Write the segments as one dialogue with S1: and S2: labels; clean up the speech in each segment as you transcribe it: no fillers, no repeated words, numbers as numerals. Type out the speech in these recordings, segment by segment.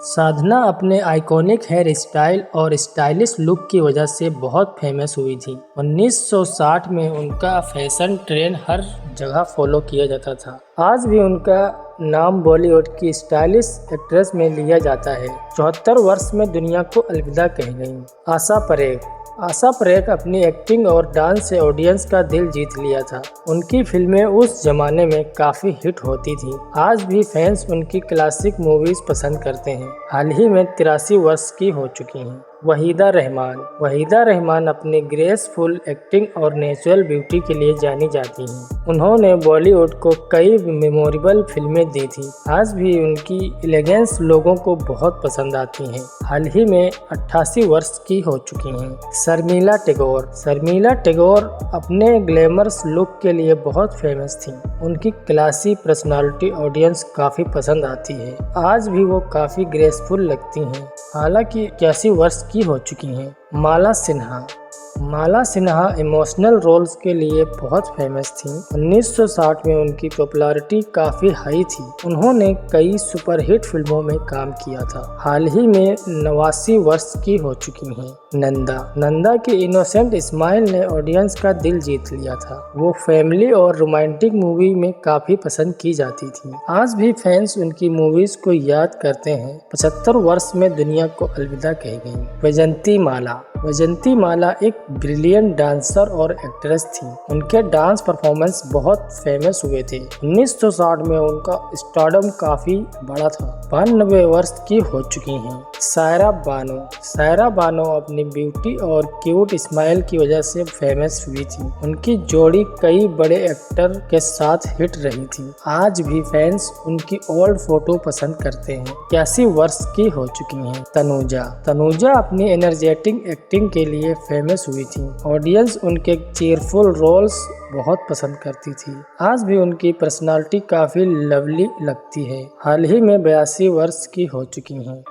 S1: साधना अपने iconic hair style और stylish look की वजह से बहुत फेमस हुई थी। 1960 में उनका फैशन ट्रेंड हर जगह फॉलो किया जाता था। आज भी उनका नाम बॉलीवुड की स्टाइलिश एक्ट्रेस में लिया जाता है। 74 वर्ष में दुनिया को अलविदा कह गईं। आशा परेख अपनी एक्टिंग और डांस से ऑडियंस का दिल जीत लिया था। उनकी फिल्में उस जमाने में काफी हिट होती थी। आज भी फैंस उनकी क्लासिक मूवीज पसंद करते हैं। हाल ही में 83 वर्ष की हो चुकी हैं। वहीदा रहमान अपनी ग्रेसफुल एक्टिंग और नेचुरल ब्यूटी के लिए जानी जाती हैं। उन्होंने बॉलीवुड को कई मेमोरेबल फिल्में दी थी। आज भी उनकी एलिगेंस लोगों को बहुत पसंद आती हैं। हाल ही में 88 वर्ष की हो चुकी हैं। शर्मिला टैगोर अपने ग्लैमरस लुक के लिए बहुत फेमस थी। उनकी क्लासी पर्सनालिटी ऑडियंस काफी पसंद आती है। आज भी वो काफी ग्रेसफुल लगती हैं। हालांकि 81 वर्ष की हो चुकी हैं। माला सिन्हा इमोशनल रोल्स के लिए बहुत फेमस थी। 1960 में उनकी पॉपुलैरिटी काफी हाई थी। उन्होंने कई सुपरहिट फिल्मों में काम किया था। हाल ही में 89 वर्ष की हो चुकी हैं। नंदा की इनोसेंट स्माइल ने ऑडियंस का दिल जीत लिया था। वो फैमिली और रोमांटिक मूवी में काफी पसंद की जाती थी। आज भी फैंस उनकी मूवीज को याद करते हैं। 75 वर्ष में दुनिया को अलविदा कह गई। वैजंती माला एक ब्रिलियंट डांसर और एक्ट्रेस थी। उनके डांस परफॉर्मेंस बहुत फेमस हुए थे। 1960 में उनका स्टारडम काफी बड़ा था। 92 वर्ष की हो चुकी हैं। सायरा बानो अपनी ब्यूटी और क्यूट स्माइल की वजह से फेमस हुई थी। उनकी जोड़ी कई बड़े एक्टर के साथ हिट रही थी। आज भी फैंस उनकी ओल्ड फोटो पसंद करते हैं। 81 वर्ष की हो चुकी हैं। तनुजा अपनी एनर्जेटिक एक्टिंग के लिए फेमस हुई थी। ऑडियंस उनके चीयरफुल रोल्स बहुत पसंद करती थी। आज भी उनकी पर्सनालिटी काफी लवली लगती है। हाल ही में 82 वर्ष की हो चुकी हैं।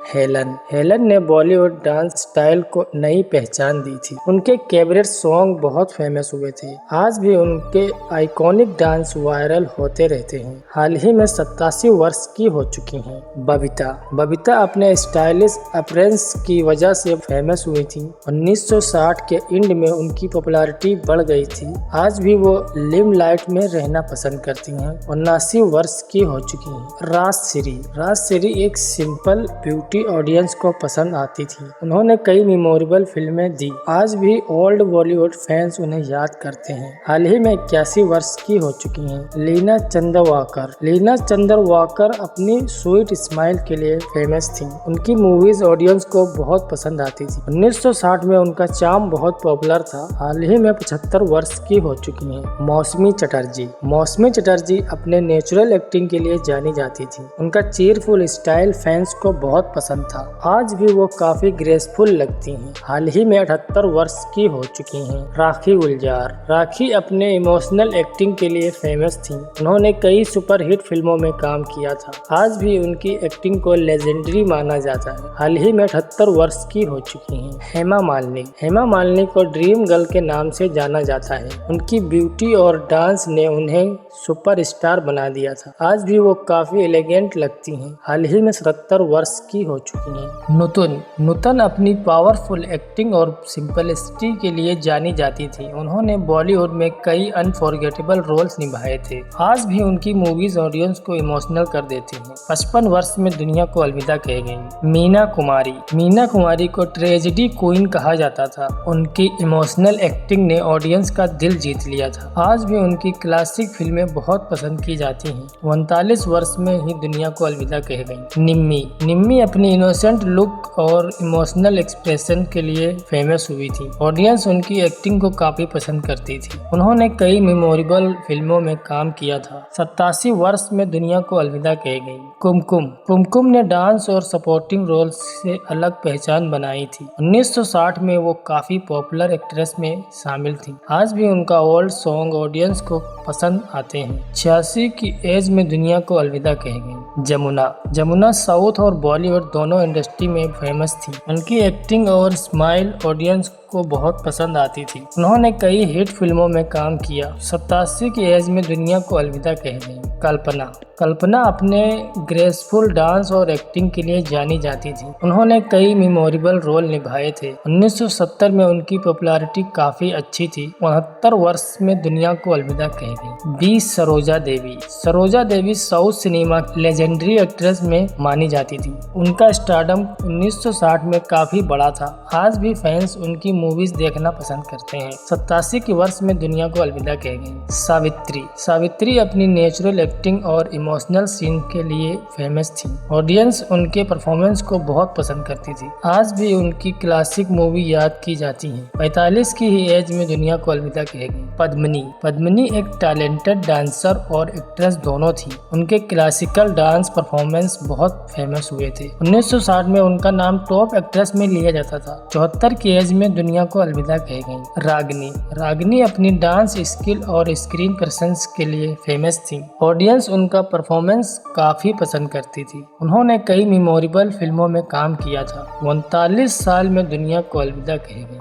S1: हेलन ने बॉलीवुड डांस स्टाइल को नई पहचान दी थी। उनके कैबरेट सॉन्ग बहुत फेमस हुए थे। आज भी उनके आइकॉनिक डांस वायरल होते रहते हैं। हाल ही में 87 वर्ष की हो चुकी हैं। बबीता अपने स्टाइलिश अपीयरेंस की वजह से फेमस हुई थी। 1960 के एंड में उनकी पॉपुलैरिटी बढ़ गई थी। आज भी वो लिमलाइट में रहना पसंद करती हैं। 79 वर्ष की हो चुकी हैं। राजश्री एक सिंपल ब्यूटी ऑडियंस को पसंद आती थी। उन्होंने कई मेमोरेबल फिल्में दी। आज भी ओल्ड बॉलीवुड फैंस उन्हें याद करते हैं। हाल ही में 81 वर्ष की हो चुकी हैं। लीना चंदरवाकर अपनी स्वीट स्माइल के लिए फेमस थी। उनकी मूवीज ऑडियंस को बहुत पसंद आती थी। 1960 में उनका चार्म बहुत पॉपुलर था। हाल ही में 75 वर्ष की हो चुकी हैं। मौसमी चटर्जी अपने नेचुरल एक्टिंग के लिए जानी जाती थी। उनका चीयरफुल स्टाइल फैंस को बहुत पसंद था। आज भी वो काफी ग्रेसफुल लगती हैं। हाल ही में 78 वर्ष की हो चुकी हैं। राखी अपने इमोशनल एक्टिंग के लिए फेमस थी। उन्होंने कई सुपरहिट फिल्मों में काम किया था। आज भी उनकी एक्टिंग को लेजेंडरी माना जाता है। हाल ही में 78 वर्ष की हो चुकी हैं। हेमा मालिनी को ड्रीम गर्ल के नाम से जाना जाता है। उनकी ब्यूटी और डांस ने उन्हें सुपरस्टार बना दिया था। आज भी वो काफी एलिगेंट लगती हैं। हाल ही में 77 वर्ष की हो चुकी हैं। नूतन अपनी पावरफुल एक्टिंग और सिंपलिसिटी के लिए जानी जाती थी। उन्होंने बॉलीवुड में कई अनफॉरगेटेबल रोल्स निभाए थे। आज भी उनकी मूवीज ऑडियंस को इमोशनल कर देती हैं। 55 वर्ष में दुनिया को अलविदा कह गईं। मीना कुमारी को ट्रेजेडी क्वीन कहा जाता था। उनकी इमोशनल एक्टिंग ने ऑडियंस का दिल जीत लिया था। आज भी उनकी क्लासिक फिल्में बहुत पसंद की जाती हैं। 39 वर्ष में ही दुनिया को अलविदा कह गईं। निम्मी अपनी इनोसेंट लुक और इमोशनल एक्सप्रेशन के लिए फेमस हुई थी। ऑडियंस उनकी एक्टिंग को काफी पसंद करती थी। उन्होंने कई मेमोरेबल फिल्मों में काम किया था। 87 वर्ष में दुनिया को अलविदा कह गई। कुमकुम ने डांस और सपोर्टिंग रोल्स से अलग पहचान बनाई थी। 1960 में वो काफी पॉपुलर एक्ट्रेस में शामिल थी। आज भी उनका ओल्ड सॉन्ग ऑडियंस को पसंद आते हैं। 86 की एज में दुनिया को अलविदा कह गई। जमुना साउथ और बॉलीवुड दोनों इंडस्ट्री में फेमस थी। उनकी एक्टिंग और स्माइल ऑडियंस को बहुत पसंद आती थी। उन्होंने कई हिट फिल्मों में काम किया। 87 की एज में दुनिया को अलविदा कह गई। कल्पना अपने ग्रेसफुल डांस और एक्टिंग के लिए जानी जाती थी। उन्होंने कई मेमोरेबल रोल निभाए थे। 1970 में उनकी पॉपुलैरिटी काफी अच्छी थी। 69 वर्ष में दुनिया को अलविदा कह गई। 20 सरोजा देवी साउथ सिनेमा की लेजेंडरी एक्ट्रेस में मानी जाती थी। उनका स्टारडम 1960 में काफी बड़ा था। आज भी फैंस उनकी मूवीज देखना पसंद करते हैं। 87 के वर्ष में दुनिया को अलविदा कह गई। सावित्री अपनी नेचुरल एक्टिंग और इमोशनल सीन के लिए फेमस थी। ऑडियंस उनके परफॉर्मेंस को बहुत पसंद करती थी। आज भी उनकी क्लासिक मूवी याद की जाती है। 45 की ही एज में दुनिया को अलविदा कह गई। पद्मिनी एक टैलेंटेड डांसर और एक्ट्रेस दोनों थी। उनके क्लासिकल डांस परफॉर्मेंस बहुत फेमस हुए थे। 1960 में उनका नाम टॉप एक्ट्रेस में लिया जाता था। 74 की एज में दुनिया को अलविदा कह गई। रागिनी अपनी डांस स्किल और स्क्रीन प्रेजेंस के लिए फेमस थी। ऑडियंस उनका परफॉर्मेंस काफी पसंद करती थी। उन्होंने कई मेमोरेबल फिल्मों में काम किया था। 39 साल में दुनिया को अलविदा कह गई।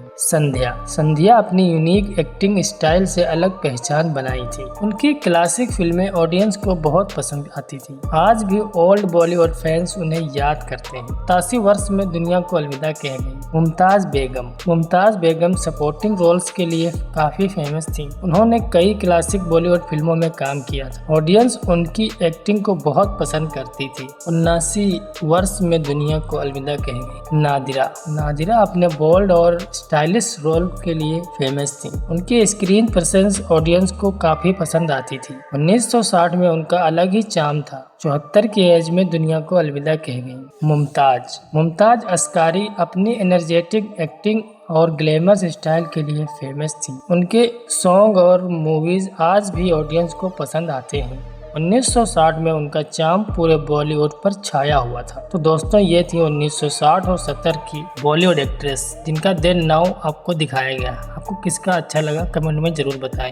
S1: संध्या अपनी यूनिक एक्टिंग स्टाइल से अलग पहचान बनाई थी। उनकी क्लासिक फिल्में ऑडियंस को बहुत पसंद आती थी। आज भी ओल्ड बॉलीवुड फैंस उन्हें याद करते हैं। 83 वर्ष में दुनिया को अलविदा कह गई। मुमताज बेगम सपोर्टिंग रोल्स के लिए काफी फेमस थी। उन्होंने कई क्लासिक बॉलीवुड फिल्मों में काम किया था। ऑडियंस उनकी एक्टिंग को बहुत पसंद करती थी। 79 वर्ष में दुनिया को अलविदा कह गई। नादिरा अपने बोल्ड और स्टाइलिश रोल के लिए फेमस थी। उनकी स्क्रीन प्रेजेंस ऑडियंस को काफी पसंद आती थी। 1960 में उनका अलग ही चार्म था। 74 की एज में दुनिया को अलविदा कह गई। मुमताज अस्कारी अपनी एनर्जेटिक एक्टिंग और ग्लैमरस स्टाइल के लिए फेमस थी। उनके सॉन्ग और मूवीज आज भी ऑडियंस को पसंद आते हैं। 1960 में उनका चार्म पूरे बॉलीवुड पर छाया हुआ था। तो दोस्तों ये थी 1960 और 70 की बॉलीवुड एक्ट्रेस जिनका देन नाउ आपको दिखाया गया। आपको किसका अच्छा लगा कमेंट में जरूर बताएं।